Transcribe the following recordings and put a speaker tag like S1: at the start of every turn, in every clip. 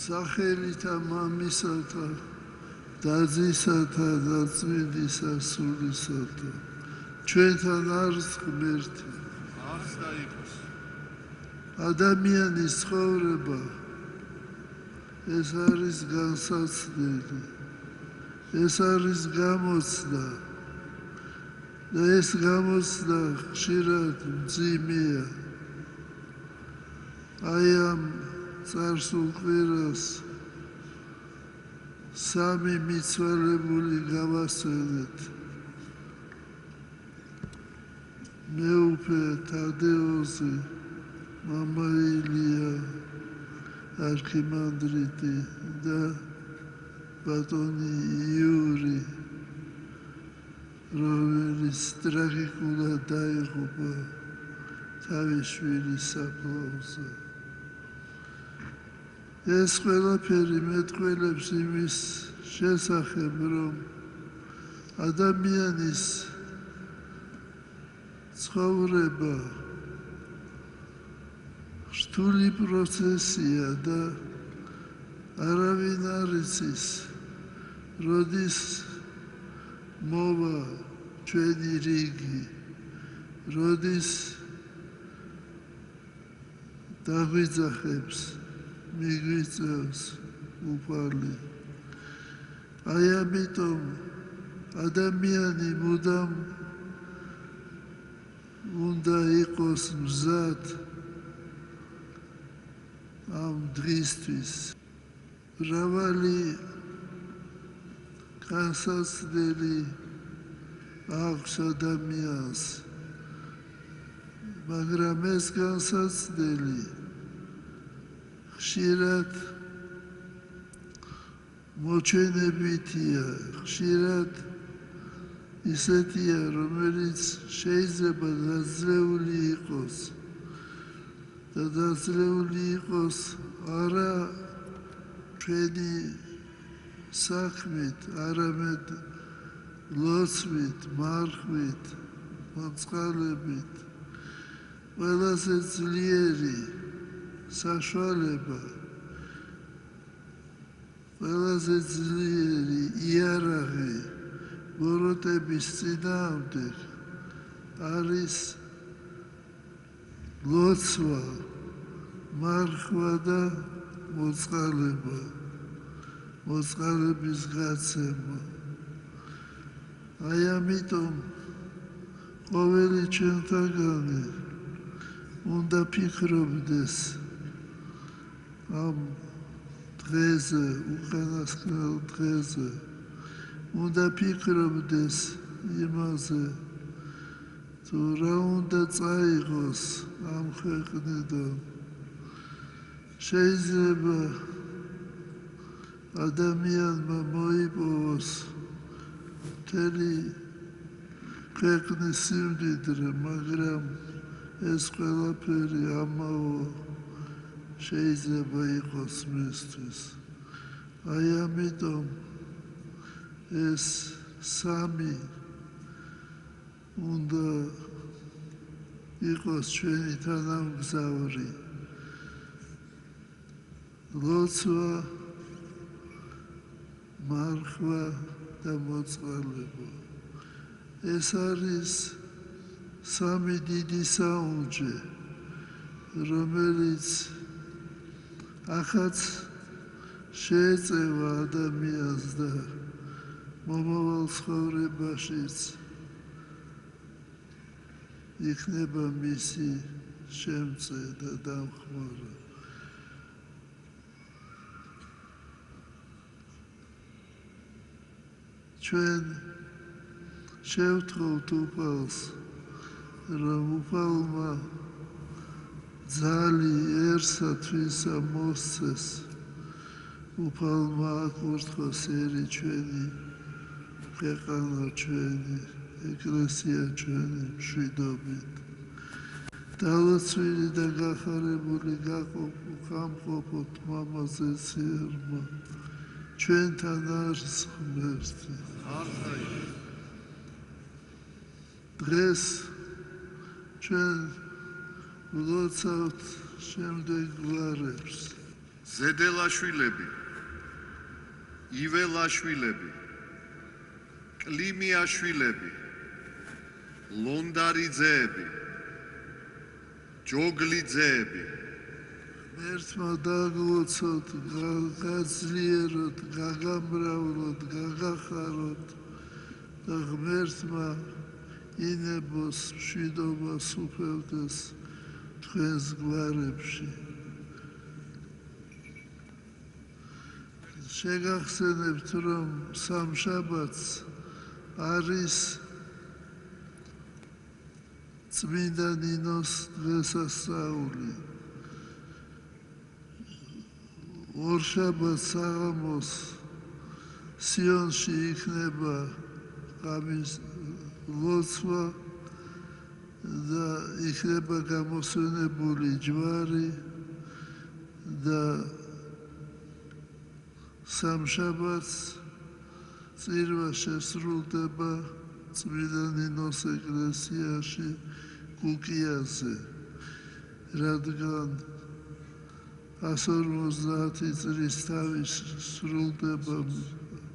S1: სახელითა მამისათა დაზისათა და წმინდისა სულისათა ჩვენთან არის ღმერთი
S2: არც და იყოს
S1: ადამიანის ცხოვრება ეს არის განსაცდელი ეს არის გამოცდა და ეს გამოცდა ხშირად მძიმეა აი ამ წარსულ კვირას სამი მიცვალებული გავასწრებთ მეუფე თადეოზი მამა ილია არქიმანდრიტი და ბატონი იური რომელიც ტრაგიკულად დაიღუპა თავის შვილის საფლავზე ეს ყველაფერი მეტყველებს იმის შესახებ რომ ადამიანის ცხოვრება რთული პროცესია და არავინ არ იცის როდის მოვა ჩვენი რიგი როდის დაგვიძახებს მიგვიწევს უფალი აი ამიტომ ადამიანი მუდამ უნდა იყოს მზად ამ დღისთვის მრავალი განსაცდელი აქვს ადამიანს მაგრამ ეს განსაცდელი ხშირად მოჩვენებითია ხშირად ისეთია რომელიც შეიძლება დაძლეული იყოს და დაძლეული იყოს არა ჩვენი საქმით არამედ ლოცვით მარხვით მოწყალებით ყველაზე ძლიერი საშუალება ყველაზე ძლიერი იარაღი ბოროტების წინააღმდეგ არის ლოცვა მარხვა და მოწყალება მოწყალების გაცემა აი ამიტომ ყოველი ჩვენთაგანი უნდა ფიქრობდეს ამ დღეზე უკანასკნელ დღეზე უნდა ფიქრობდეს იმაზე თუ რა უნდა წაიღოს ამ ქვეყნიდან შეიძლება ადამიანმა მოიპოვოს მთელი ქვეყნის სიმდიდრე მაგრამ ეს ყველაფერი ამაო შეიძლება იყოს მისთვის აი ამიტომ ეს სამი უნდა იყოს ჩვენი თანამგზავრი ლოცვა მარხვა და მოწყალება ეს არის სამი დიდი საუნჯე რომელიც ახაც შეეწევა ადამიანს და მომავალ ცხოვრებაშიც იქნება მისი შემწე და დამხმარე ჩვენ შევთხოვთ უფალს რომ უფალმა ძალიერსათვისა მოსცეს უფალმა აკურთხოს ერი ჩვენი ქვეყანა ჩვენი ეკლესია ჩვენი მშვიდობით დალოცვილი და გახარებული გამყოფოთ მამაზე ციერმა ჩვენთან არის ღმერთი დღეს ჩვენ ვლოცავთ შემდეგ გვარებს
S2: ზედელაშვილები, იველაშვილები, კლიმიაშვილები, ლონდარიძეები, ჯოგლიძეები,
S1: ღმერთმა დაგლოცოთ, გაძლიეროთ, გაგამრავლოთ, გაგახაროთ და ღმერთმა ინებოს მშვიდობას უფევდეს თქვენს გვარებში. შეგახსენებთ, რომ სამშაბათს არის წმინდა ნინოს დღესასწაული. ორშაბათს საღამოს სიონში იქნება ღამის ლოცვა და იქნება გამოსვენებული ჯვარი და სამშაბათს წირვა შესრულდება წმინდა ნინოს ეკლესიაში კუკიაზე, რადგან 150 წლის თავი სრულდება,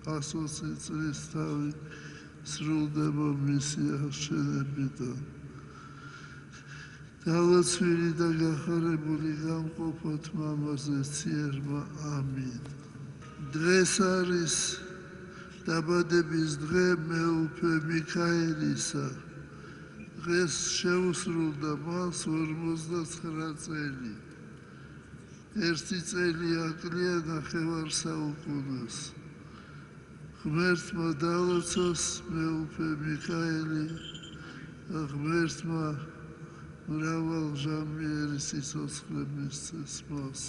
S1: 120 წლის თავი სრულდება მისი აღშენებიდან. დალოცვილი და გახარებული გამყოფოთ მამაზე ციერმა, ამინ. დღეს არის დაბადების დღე მეუფე მიქაელისა. დღეს შეუსრულდა მას 59 წელი. ერთი წელი აკლია 9 საუკუნეს. ღმერთმა დალოცოს მეუფე მიქაელი და ღმერთმა მრავალჟამიერი სიცოცხლე მისცეს მას.